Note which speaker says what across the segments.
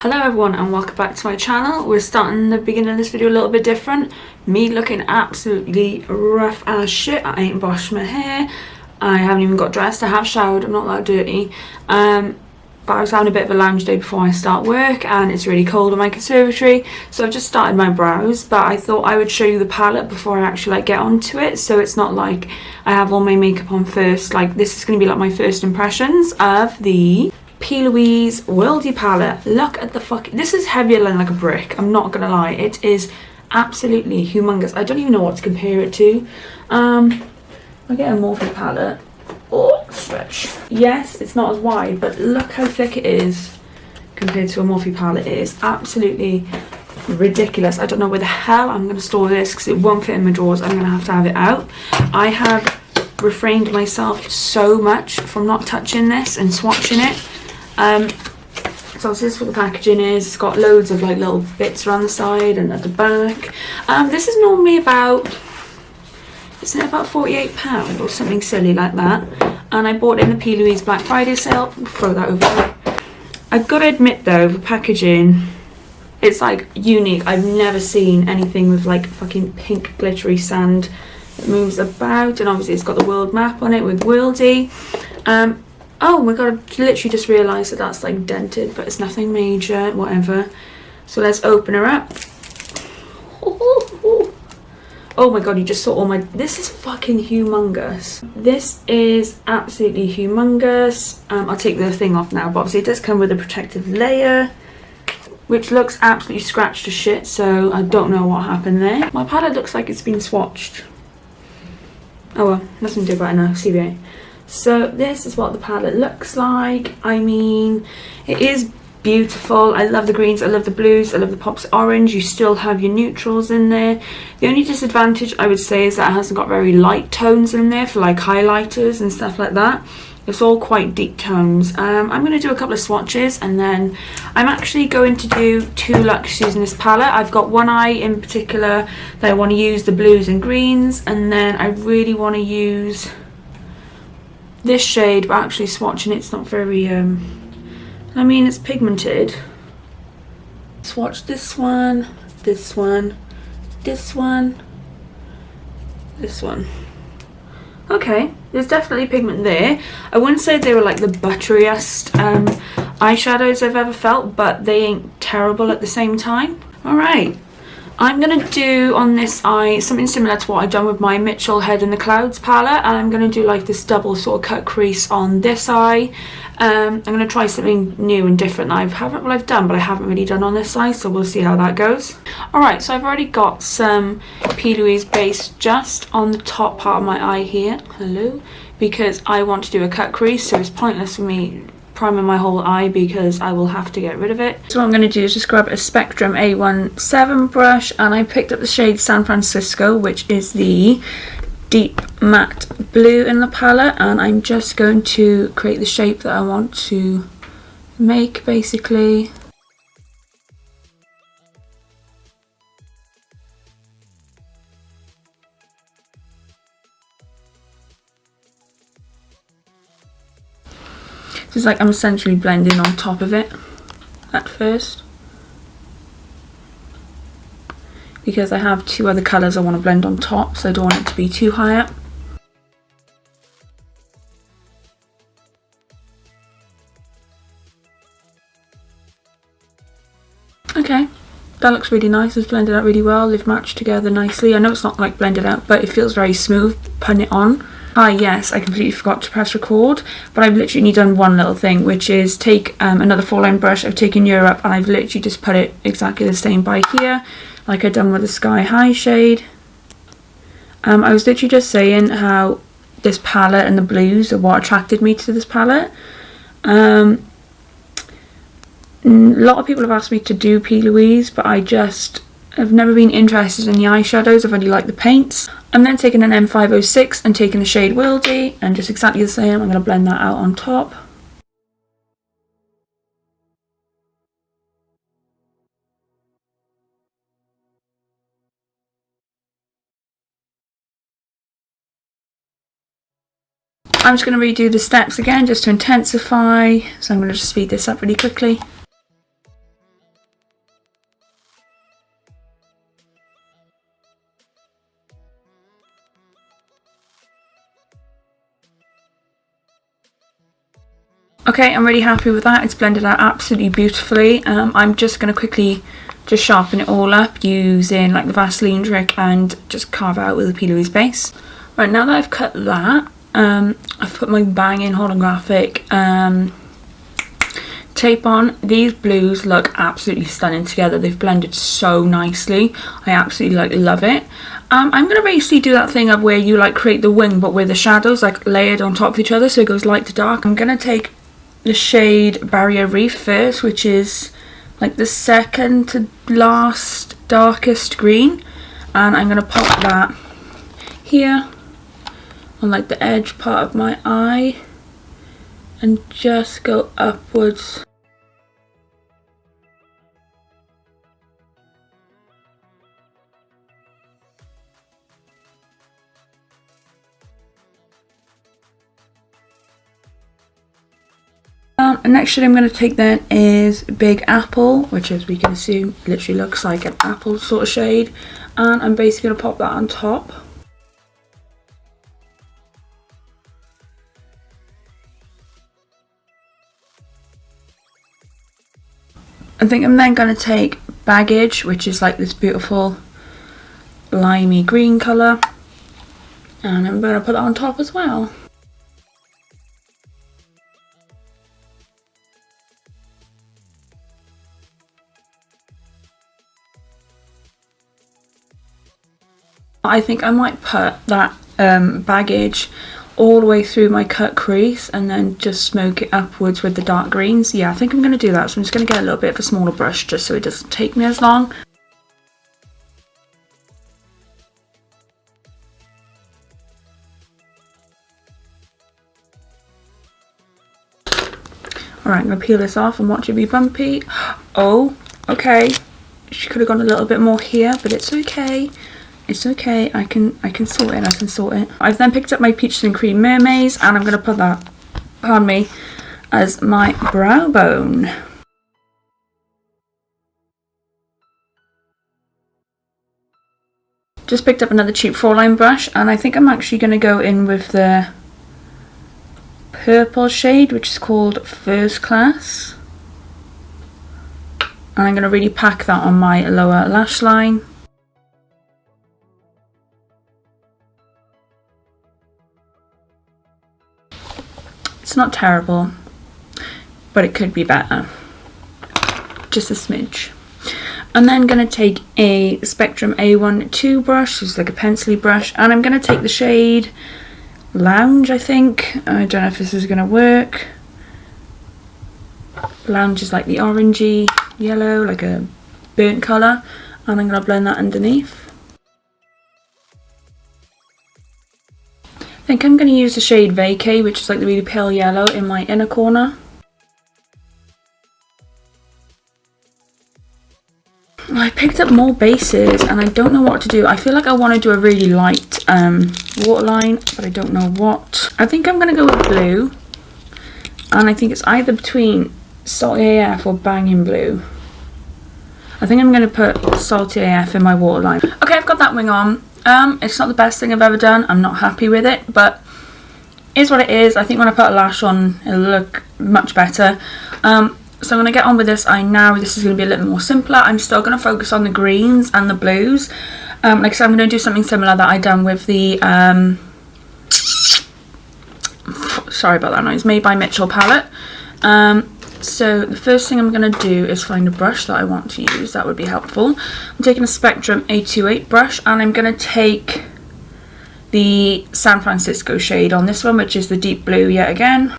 Speaker 1: Hello everyone and welcome back to my channel. We're starting the beginning of this video a little bit different. Me looking absolutely rough as shit. I ain't washed my hair. I haven't even got dressed. I have showered. I'm not that dirty. But I was having a bit of a lounge day before I start work and it's really cold in my conservatory. So I've just started my brows, but I thought I would show you the palette before I actually get onto it. So it's not like I have all my makeup on first. Like this is going to be like my first impressions of the PLouise Worldie palette. Look at the this is heavier than like a brick. I'm not gonna lie, it is absolutely humongous. I don't even know what to compare it to. I get a Morphe palette. Oh, stretch. Yes, it's not as wide, but look how thick it is compared to a Morphe palette. It is absolutely ridiculous. I don't know where the hell I'm gonna store this because it won't fit in my drawers. I'm gonna have it out. I have refrained myself so much from not touching this and swatching it. So this is what the packaging is. It's got loads of like little bits around the side and at the back. This is normally about, isn't it about £48 or something silly like that? And I bought it in the PLouise Black Friday sale. Throw that over there. I've got to admit though, the packaging, it's like unique. I've never seen anything with like fucking pink glittery sand that moves about, and obviously it's got the world map on it with Worldie. Oh my god, I literally just realised that that's like dented, but it's nothing major, whatever. So let's open her up. Oh my god, you just saw all my... This is fucking humongous. This is absolutely humongous. I'll take the thing off now, but obviously it does come with a protective layer, which looks absolutely scratched to shit, so I don't know what happened there. My palette looks like it's been swatched. Oh well, nothing to do about it now, CBA. So this is what the palette looks like. I mean, it is beautiful. I love the greens, I love the blues, I love the pops of orange. You still have your neutrals in there. The only disadvantage I would say is that it hasn't got very light tones in there for like highlighters and stuff like that. It's all quite deep tones. I'm going to do a couple of swatches and then I'm actually going to do two looks using this palette. I've got one eye in particular that I want to use the blues and greens, and then I really want to use this shade, but actually swatching it's not very I mean, it's pigmented. Swatch this one, this one, this one, this one. Okay, there's definitely pigment there. I wouldn't say they were like the butteriest eyeshadows I've ever felt, but they ain't terrible at the same time. Alright, I'm going to do on this eye something similar to what I've done with my Mitchell Head in the Clouds palette, and I'm going to do like this double sort of cut crease on this eye. I'm going to try something new and different that I've done, but I haven't really done on this eye, so we'll see how that goes. Alright, so I've already got some PLouise base just on the top part of my eye here, hello, because I want to do a cut crease, so it's pointless for me priming my whole eye because I will have to get rid of it. So what I'm going to do is just grab a Spectrum A17 brush, and I picked up the shade San Francisco, which is the deep matte blue in the palette, and I'm just going to create the shape that I want to make basically. So it's like I'm essentially blending on top of it at first, because I have two other colours I want to blend on top, so I don't want it to be too high up. Okay, that looks really nice. It's blended out really well. They've matched together nicely. I know it's not like blended out, but it feels very smooth putting it on. Ah yes, I completely forgot to press record, but I've literally only done one little thing, which is take another 4-line brush. I've taken Europe and I've literally just put it exactly the same by here, like I've done with the Sky High shade. I was literally just saying how this palette and the blues are what attracted me to this palette. A lot of people have asked me to do PLouise, but I've never been interested in the eyeshadows. I've only liked the paints. I'm then taking an M506 and taking the shade Worldie, and just exactly the same, I'm going to blend that out on top. I'm just going to redo the steps again just to intensify, so I'm going to just speed this up really quickly. Okay, I'm really happy with that. It's blended out absolutely beautifully. I'm just going to quickly just sharpen it all up using like the Vaseline trick and just carve out with a PLouise base. Right, now that I've cut that, I've put my banging holographic tape on. These blues look absolutely stunning together. They've blended so nicely. I absolutely love it. I'm going to basically do that thing of where you like create the wing but with the shadows like layered on top of each other, so it goes light to dark. I'm going to take the shade Barrier Reef first, which is like the second to last darkest green, and I'm going to pop that here on like the edge part of my eye and just go upwards. The next shade I'm going to take then is Big Apple, which as we can assume literally looks like an apple sort of shade, and I'm basically going to pop that on top. I think I'm then going to take Baggage, which is like this beautiful limey green colour, and I'm going to put that on top as well. I think I might put that Baggage all the way through my cut crease and then just smoke it upwards with the dark greens. Yeah, I think I'm going to do that, so I'm just going to get a little bit of a smaller brush just so it doesn't take me as long. Alright, I'm going to peel this off and watch it be bumpy. Oh, okay. She could have gone a little bit more here, but it's okay. It's okay, I can sort it, I've then picked up my Peaches and Cream Mermaids, and I'm going to put that, pardon me, as my brow bone. Just picked up another cheap 4-line brush, and I think I'm actually going to go in with the purple shade, which is called First Class. And I'm going to really pack that on my lower lash line. It's not terrible, but it could be better. Just a smidge. And then I'm going to take a Spectrum A12 brush, it's like a pencil-y brush, and I'm going to take the shade Lounge, I think. I don't know if this is going to work. Lounge is like the orangey yellow, like a burnt colour, and I'm going to blend that underneath. I think I'm going to use the shade Vacay, which is like the really pale yellow, in my inner corner. I picked up more bases and I don't know what to do. I feel like I want to do a really light waterline, but I don't know what. I think I'm going to go with blue, and I think it's either between Salty AF or Banging Blue. I think I'm going to put Salty AF in my waterline. Okay, I've got that wing on. It's not the best thing I've ever done. I'm not happy with it, but it is what it is. I think when I put a lash on, it'll look much better. So I'm going to get on with this. I know this is going to be a little more simpler. I'm still going to focus on the greens and the blues. Like I said, I'm going to do something similar that I done with the, sorry about that noise, Made by Mitchell palette. So the first thing I'm going to do is find a brush that I want to use. That would be helpful. I'm taking a Spectrum A28 brush, and I'm going to take the San Francisco shade on this one, which is the deep blue yet again.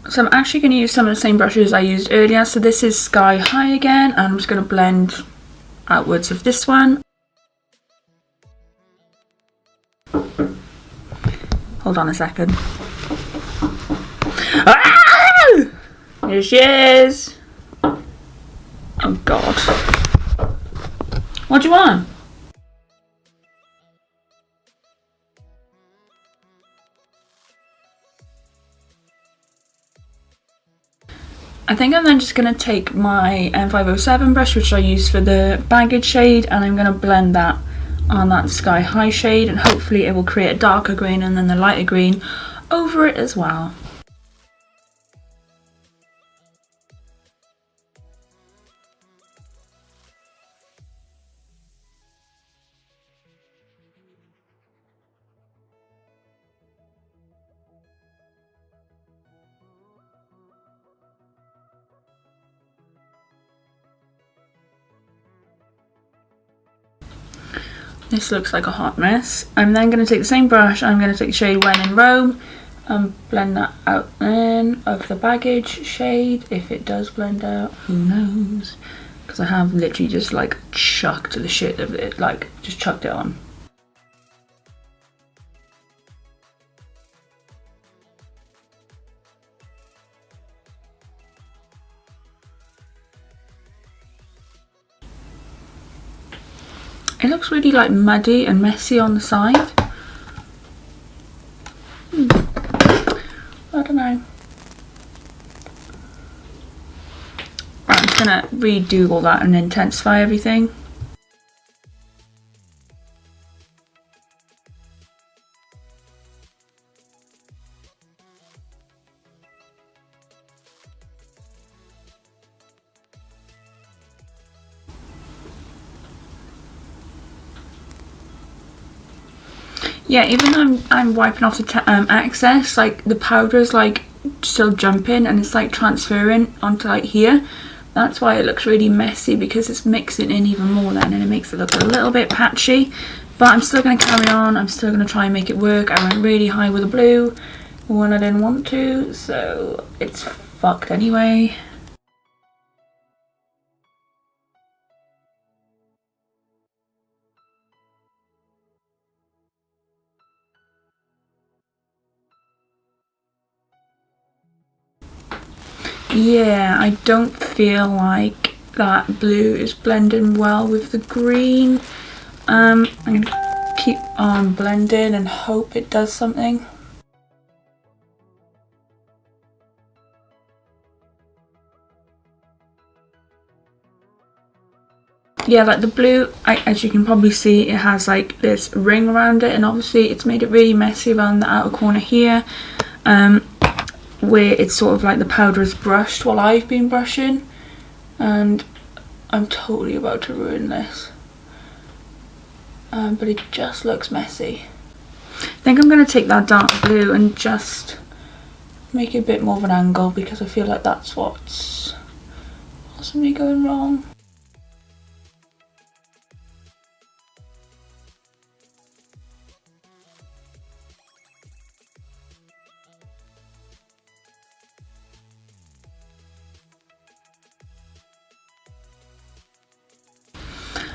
Speaker 1: So I'm actually going to use some of the same brushes I used earlier. So this is Sky High again, and I'm just going to blend outwards of this one. Hold on a second. Ah! Here she is. Oh God. What do you want? I think I'm then just going to take my M507 brush, which I use for the baggage shade, and I'm going to blend that on that Sky High shade, and hopefully it will create a darker green and then the lighter green over it as well. This looks like a hot mess. I'm then going to take the same brush, I'm going to take the shade When in Rome and blend that out then of the baggage shade. If it does blend out, who knows? Because I have literally just like chucked the shit of it, like just chucked it on. It looks really like muddy and messy on the side. I don't know. Right, I'm just gonna redo all that and intensify everything. Yeah, even though I'm wiping off the excess, like the powder's like still jumping and it's like transferring onto like here. That's why it looks really messy, because it's mixing in even more then, and it makes it look a little bit patchy. But I'm still going to carry on. I'm still going to try and make it work. I went really high with the blue when I didn't want to, so it's fucked anyway. Yeah, I don't feel like that blue is blending well with the green. I'm going to keep on blending and hope it does something. Yeah, like the blue, as you can probably see, it has like this ring around it, and obviously it's made it really messy around the outer corner here. Where it's sort of like the powder is brushed while I've been brushing, and I'm totally about to ruin this, but it just looks messy. I think I'm going to take that dark blue and just make it a bit more of an angle, because I feel like that's what's possibly going wrong.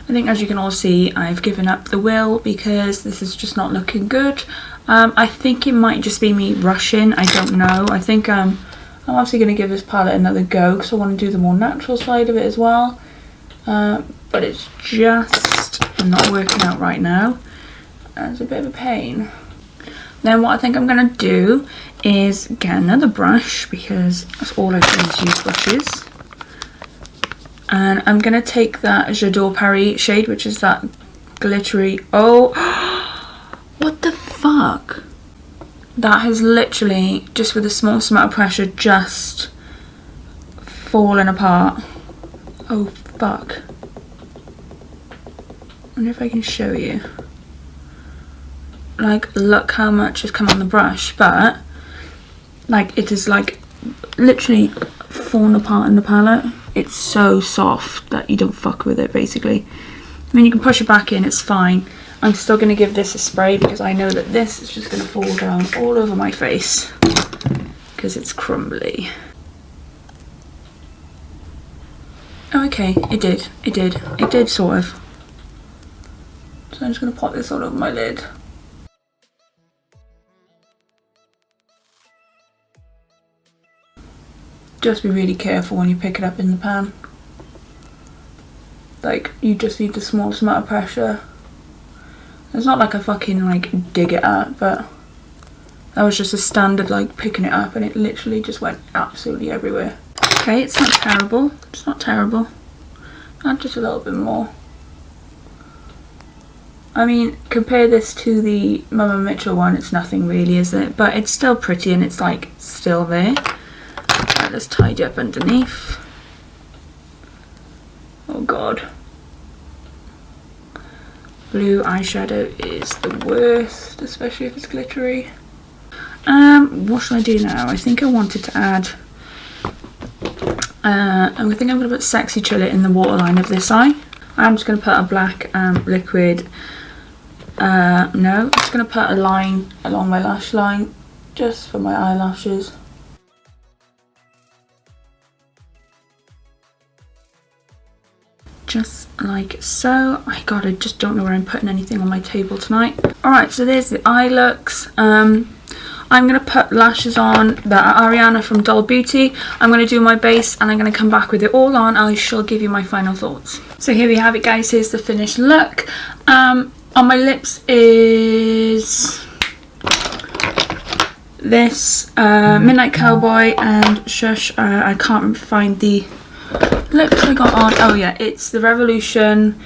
Speaker 1: I think, as you can all see, I've given up the will because this is just not looking good. I think it might just be me rushing, I don't know. I think I'm obviously going to give this palette another go because I want to do the more natural side of it as well. But it's just not working out right now. It's a bit of a pain. Then what I think I'm going to do is get another brush, because that's all I've done is use brushes. And I'm going to take that J'adore Paris shade, which is that glittery... Oh, what the fuck? That has literally, just with a small amount of pressure, just fallen apart. Oh, fuck. I wonder if I can show you. Like, look how much has come on the brush, but like it is like literally fallen apart in the palette. It's so soft that you don't fuck with it, basically. I mean, you can push it back in, it's fine. I'm still going to give this a spray because I know that this is just going to fall down all over my face because it's crumbly. Oh, okay, it did sort of. So I'm just going to pop this all over my lid. Just be really careful when you pick it up in the pan. Like, you just need the smallest amount of pressure. It's not like I fucking like dig it up, but that was just a standard like picking it up, and it literally just went absolutely everywhere. Okay, it's not terrible. It's not terrible. Add just a little bit more. I mean, compare this to the Mama Mitchell one, it's nothing really, is it? But it's still pretty and it's like still there. Right, let's tidy up underneath. Oh god. Blue eyeshadow is the worst, especially if it's glittery. What should I do now? I think I wanted to add, I think I'm going to put Sexy Chiller in the waterline of this eye. I'm just going to put a black liquid. No, I'm just going to put a line along my lash line just for my eyelashes. Just like so. My god, I just don't know where I'm putting anything on my table tonight. Alright, so there's the eye looks. I'm going to put lashes on that are Ariana from Doll Beauty. I'm going to do my base and I'm going to come back with it all on. I shall give you my final thoughts. So here we have it, guys. Here's the finished look. On my lips is this Midnight Cowboy and Shush. I can't find the lips I got on. Oh yeah, it's the Revolution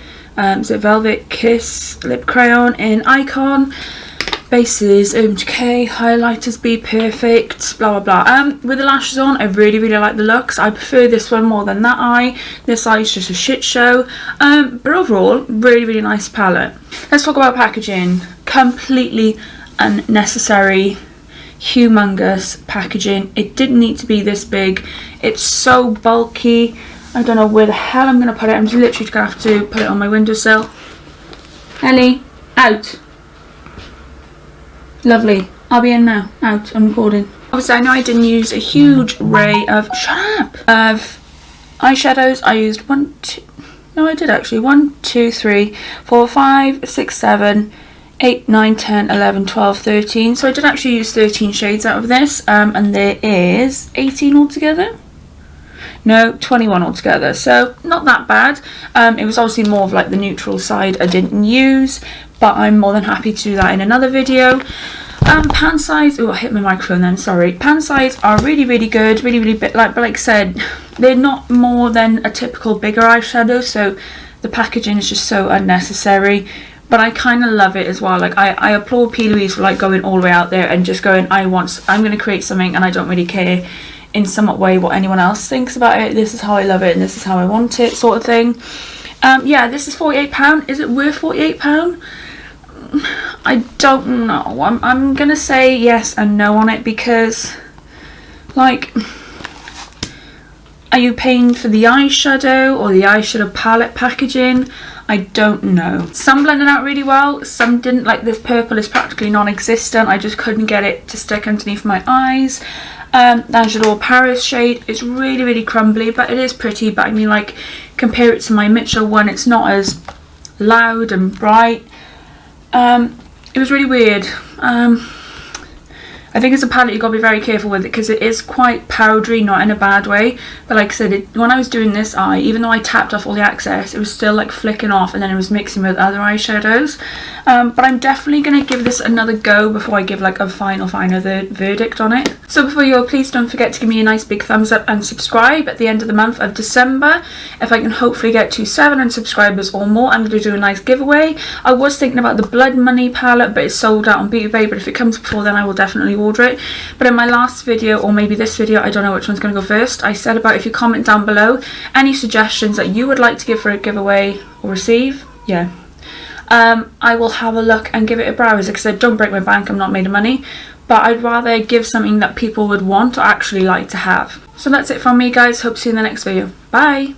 Speaker 1: so Velvet Kiss lip crayon in Icon. Bases OMG, highlighters Be Perfect, blah blah blah. With the lashes on, I really like the looks. I prefer this one more than that eye. This eye is just a shit show. But overall, really nice palette. Let's talk about packaging. Completely unnecessary, humongous packaging. It didn't need to be this big. It's so bulky. I don't know where the hell I'm gonna put it. I'm just literally gonna have to put it on my windowsill. Ellie, out. Lovely. I'll be in now. Out. I'm recording. Obviously, I know I didn't use a huge array of eyeshadows. I used 1, 2. No, I did actually. 1, 2, 3, 4, 5, 6, 7, 8, 9, 10, 11, 12, 13. So I did actually use 13 shades out of this. And there is 18 altogether. No, 21 altogether. So not that bad. It was obviously more of like the neutral side I didn't use, but I'm more than happy to do that in another video. Pan size, oh I hit my microphone then, sorry. Pan size are really good, really big, but like I said, they're not more than a typical bigger eyeshadow, so the packaging is just so unnecessary. But I kind of love it as well. Like I applaud PLouise for like going all the way out there and just going, I'm going to create something and I don't really care in somewhat way what anyone else thinks about it. This is how I love it and this is how I want it, sort of thing. Yeah, this is £48. Is it worth £48? I don't know. I'm gonna say yes and no on it, because like, are you paying for the eyeshadow or the eyeshadow palette packaging? I don't know. Some blended out really well, some didn't. Like this purple is practically non-existent. I just couldn't get it to stick underneath my eyes. Angelo Paris shade is really crumbly, but it is pretty. But I mean, like, compare it to my Mitchell one, it's not as loud and bright. It was really weird. I think it's a palette you got to be very careful with it, because it is quite powdery, not in a bad way. But like I said, when I was doing this eye, even though I tapped off all the excess, it was still like flicking off, and then it was mixing with other eyeshadows. But I'm definitely going to give this another go before I give like a final verdict on it. So before you go, please don't forget to give me a nice big thumbs up and subscribe. At the end of the month of December, if I can hopefully get to 700 subscribers or more, I'm going to do a nice giveaway. I was thinking about the Blood Money palette, but it's sold out on Beauty Bay. But if it comes before then, I will definitely order it. But in my last video, or maybe this video, I don't know which one's going to go first, I said about if you comment down below any suggestions that you would like to give for a giveaway or receive, yeah, I will have a look and give it a browse. Like I said, don't break my bank, I'm not made of money, but I'd rather give something that people would want or actually like to have. So that's it from me, guys. Hope to see you in the next video. Bye.